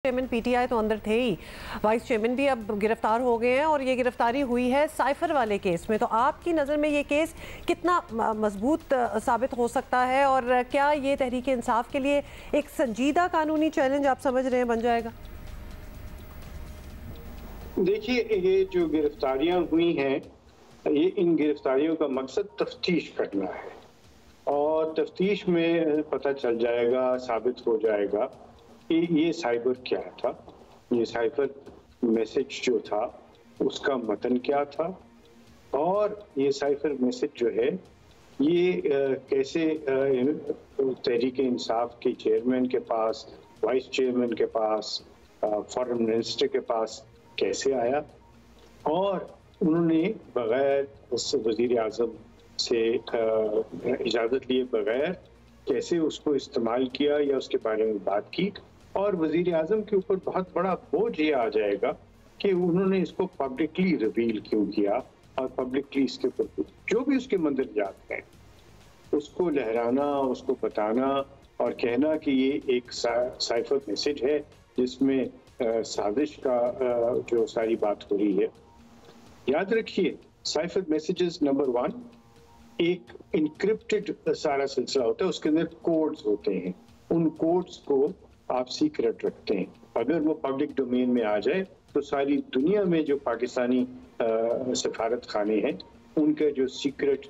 Chairman PTI तो अंदर थे ही, वाइस चेयरमैन भी अब गिरफ्तार हो गए हैं और ये गिरफ्तारी हुई है साइफर वाले केस में। तो आपकी नज़र में ये केस कितना मजबूत साबित हो सकता है और क्या ये तहरीक इंसाफ के लिए एक संजीदा कानूनी चैलेंज आप समझ रहे हैं बन जाएगा? देखिए, ये जो गिरफ्तारियां हुई हैं, ये इन गिरफ्तारियों का मकसद तफ्तीश करना है और तफ्तीश में पता चल जाएगा, साबित हो जाएगा कि ये साइबर क्या था, ये साइबर मैसेज जो था उसका मतन क्या था और ये साइबर मैसेज जो है ये कैसे तहरीक इंसाफ के चेयरमैन के पास, वाइस चेयरमैन के पास, फॉरेन मिनिस्टर के पास कैसे आया और उन्होंने बगैर वजीर आज़म से इजाज़त लिए बगैर कैसे उसको इस्तेमाल किया या उसके बारे में बात की। और वजीर आज़म के ऊपर बहुत बड़ा बोझ ये आ जाएगा कि उन्होंने इसको पब्लिकली रिवील क्यों किया और पब्लिकली इसके ऊपर जो भी उसके मंदरजात हैं उसको लहराना, उसको बताना और कहना कि ये एक साइफर मैसेज है जिसमें साजिश का जो सारी बात हो रही है। याद रखिए, साइफर मैसेजेस नंबर 1 एक इनक्रिप्टेड सारा सिलसिला होता है, उसके अंदर कोड्स होते हैं, उन कोड्स को आप सीक्रेट रखते हैं। अगर वो पब्लिक डोमेन में आ जाए तो सारी दुनिया में जो पाकिस्तानी सफारत खाने हैं उनके जो सीक्रेट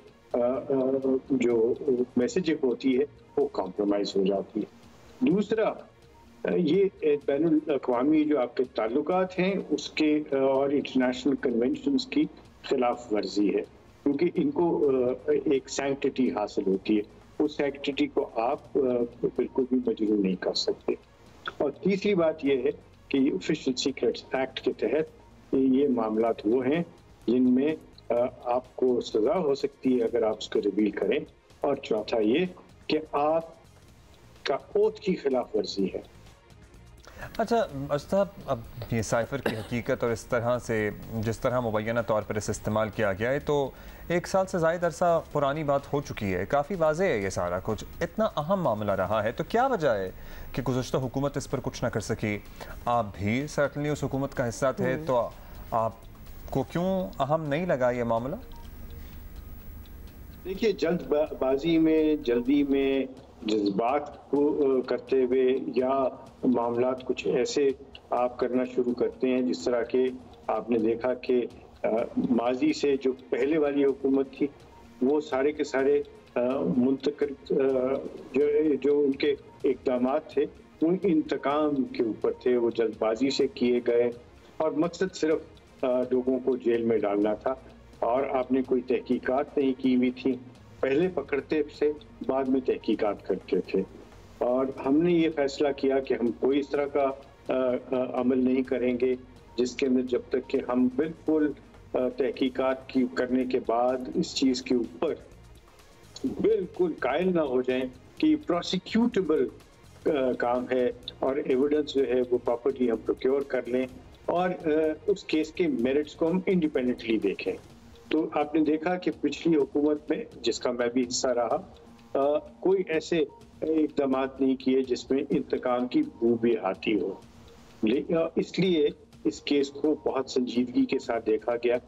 जो मैसेजिंग होती है वो कॉम्प्रोमाइज हो जाती है। दूसरा, ये बैनुल अक़वामी जो आपके ताल्लुकात हैं उसके और इंटरनेशनल कन्वेंशंस की खिलाफ वर्जी है, क्योंकि इनको एक सैंक्टिटी हासिल होती है, उस सैंक्टिटी को आप बिल्कुल भी मजरूह नहीं कर सकते। और तीसरी बात यह है कि ऑफिशियल सीक्रेट्स एक्ट के तहत ये मामलात वो हैं जिनमें आपको सजा हो सकती है अगर आप उसको रिवील करें। और चौथा ये कि आपका ओथ की खिलाफ वर्जी है। अच्छा अजता, अब ये साइफर की हकीकत और इस तरह से जिस तरह मुबैना तौर पर इसे इस्तेमाल किया गया है तो 1 साल से ज़ायद अरसा पुरानी बात हो चुकी है, काफ़ी वाज़ेह है ये सारा कुछ, इतना अहम मामला रहा है, तो क्या वजह है कि गुज़श्ता हुकूमत इस पर कुछ ना कर सकी? आप भी सर्टनली उस हुकूमत का हिस्सा थे, तो आपको क्यों अहम नहीं लगा ये मामला? देखिए, जल्दबाजी में, जल्दी में, जज्बात को करते हुए या मामलात कुछ ऐसे आप करना शुरू करते हैं जिस तरह के आपने देखा कि माजी से जो पहले वाली हुकूमत थी वो सारे के सारे मुंतकिल जो उनके इक़दामात थे वो इंतकाम के ऊपर थे, वो जल्दबाजी से किए गए और मकसद सिर्फ लोगों को जेल में डालना था और आपने कोई तहकीकात नहीं की हुई थी। पहले पकड़ते थे, बाद में तहकीकात करते थे और हमने ये फैसला किया कि हम कोई इस तरह का अमल नहीं करेंगे जिसके अंदर जब तक कि हम बिल्कुल तहकीकात की करने के बाद इस चीज़ के ऊपर बिल्कुल कायल ना हो जाएं कि प्रोसिक्यूटेबल काम है और एविडेंस जो है वो प्रॉपर्ली हम प्रोक्योर कर लें और उस केस के मेरिट्स को हम इंडिपेंडेंटली देखें। तो आपने देखा कि पिछली हुकूमत में, जिसका मैं भी हिस्सा रहा, कोई ऐसे इक़दाम नहीं किए जिसमें इंतकाम की बू भी आती हो। इसलिए इस केस को बहुत संजीदगी के साथ देखा गया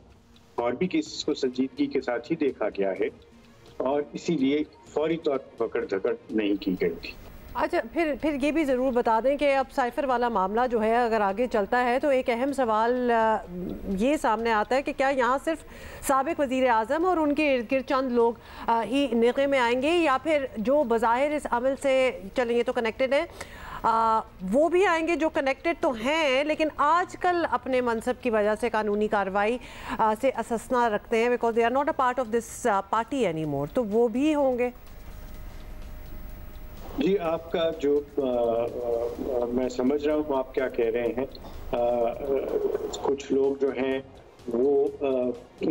और भी केसेस को संजीदगी के साथ ही देखा गया है और इसीलिए फौरी तौर पर पकड़ धकड़ नहीं की गई थी। अच्छा, फिर ये भी ज़रूर बता दें कि अब साइफर वाला मामला जो है अगर आगे चलता है तो एक अहम सवाल ये सामने आता है कि क्या यहाँ सिर्फ साबिक वज़ीर आज़म और उनके इर्द गिर्द चंद लोग ही नेक़े में आएंगे या फिर जो बज़ाहिर इस अमल से, चलें ये तो कनेक्टेड है, वो भी आएंगे जो कनेक्टेड तो हैं लेकिन आजकल अपने मनसब की वजह से कानूनी कार्रवाई से अससना रखते हैं, because they are not a part of this party any more, तो वो भी होंगे? जी, आपका जो मैं समझ रहा हूँ आप क्या कह रहे हैं। कुछ लोग जो हैं वो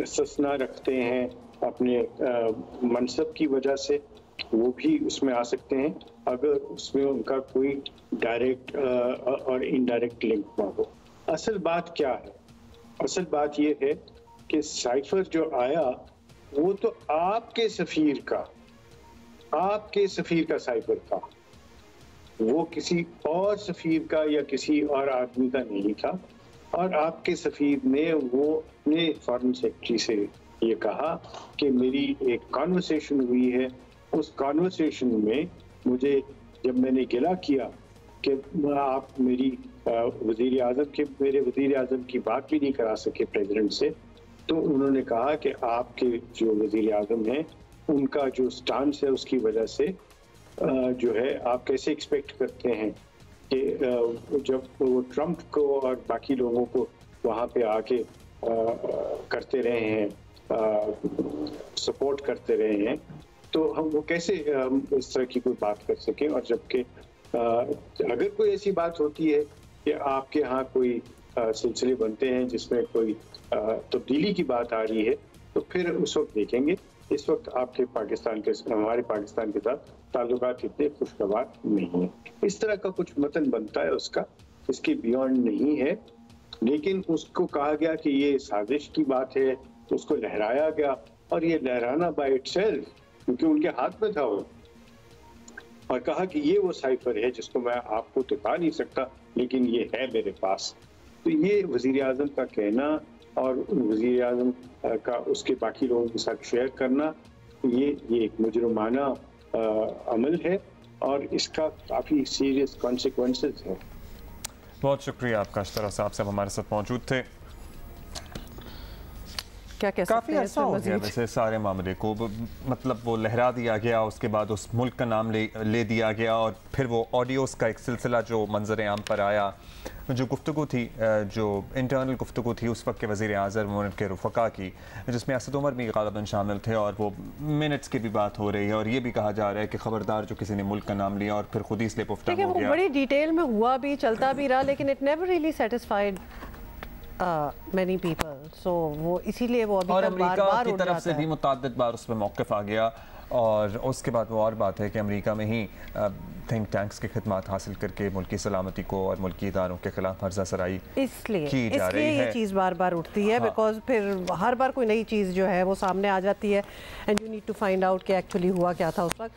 ससना रखते हैं अपने मनसब की वजह से, वो भी उसमें आ सकते हैं अगर उसमें उनका कोई डायरेक्ट और इनडायरेक्ट लिंक ना हो। असल बात क्या है? असल बात ये है कि साइफर जो आया वो तो आपके सफ़ीर का साइफर था وہ کسی اور سفیر کا یا کسی اور آدمی کا نہیں تھا، اور آپ کے سفیر نے وہ اپنے فارن سیکرٹری سے یہ کہا کہ میری ایک کانورسیشن ہوئی ہے، اس کانورسیشن میں مجھے جب میں نے گلہ کیا کہ آپ میری میرے وزیر اعظم کی بات بھی نہیں کرا سکے پریزیڈنٹ سے، تو انہوں نے کہا کہ آپ کے جو وزیر اعظم ہیں ان کا جو سٹانس ہے اس کی وجہ سے جو ہے آپ کیسے ایکسپیکٹ کرتے ہیں کہ جب وہ ٹرمپ کو اور باقی لوگوں کو وہاں پہ آ کے کرتے رہے ہیں، سپورٹ کرتے رہے ہیں، تو ہم وہ کیسے اس طرح کی کوئی بات کر سکیں؟ اور جبکہ اگر کوئی ایسی بات ہوتی ہے کہ آپ کے ہاں کوئی سلسلے بنتے ہیں جس میں کوئی تبدیلی کی بات آ رہی ہے تو پھر اس وقت دیکھیں گے. اس وقت آپ کے ہمارے پاکستان کے ساتھ تعلقات اتنے خوشگوار نہیں ہیں. اس طرح کا کچھ متن بنتا ہے اس کا، اس کے بیونڈ نہیں ہے، لیکن اس کو کہا گیا کہ یہ سازش کی بات ہے، اس کو لہرایا گیا، اور یہ لہرانا بائی اٹ سیلف کیونکہ ان کے ہاتھ میں تھا وہ، اور کہا کہ یہ وہ سائفر ہے جس کو میں آپ کو دکھا نہیں سکتا لیکن یہ ہے میرے پاس. تو یہ وزیر اعظم کا کہنا اور وزیر اعظم کا اس کے باقی لوگوں کے ساتھ شیئر کرنا، یہ ایک مجرمانہ عمل ہے اور اس کا کافی سیریس کانسیکوینسز ہے. بہت شکریہ آپ کا، اشترا صاحب ہمارے ساتھ موجود تھے. کافی عرصہ ہو گیا ویسے سارے معاملے کو، مطلب وہ لہرا دیا گیا، اس کے بعد اس ملک کا نام لے دیا گیا، اور پھر وہ آڈیوز کا ایک سلسلہ جو منظر عام پر آیا، جو گفتگو تھی، جو انٹرنل گفتگو تھی اس وقت کے وزیر اعظم اور ان کے رفقا کی، جس میں اسد عمر بھی غالباً شامل تھے، اور وہ منٹس کی بھی بات ہو رہی ہے، اور یہ بھی کہا جا رہا ہے کہ خبردار جو کسی نے ملک کا نام لیا اور پھر خود ہی سلپ آف ٹنگ ہو گیا. بڑی ڈیٹیل میں ہوا بھی، چلتا بھی رہا، لیکن it never really satisfied many people. So وہ اسی لیے وہ ابھی تک بار بار کی طرف سے بھی متعدد بار اس پہ موقف آ گیا، اور اس کے بعد وہ اور بات ہے کہ امریکہ میں ہی تھنک ٹینکس کی خدمات حاصل کر کے ملکی سلامتی کو اور ملکی اداروں کے خلاف مرزہ سرائی اس لیے جا رہی ہے. یہ چیز بار بار اٹھتی ہے بیکاز پھر ہر بار کوئی نئی چیز جو ہے وہ سامنے آ جاتی ہے، and you need to find out کہ ایکچولی ہوا کیا تھا اس وقت.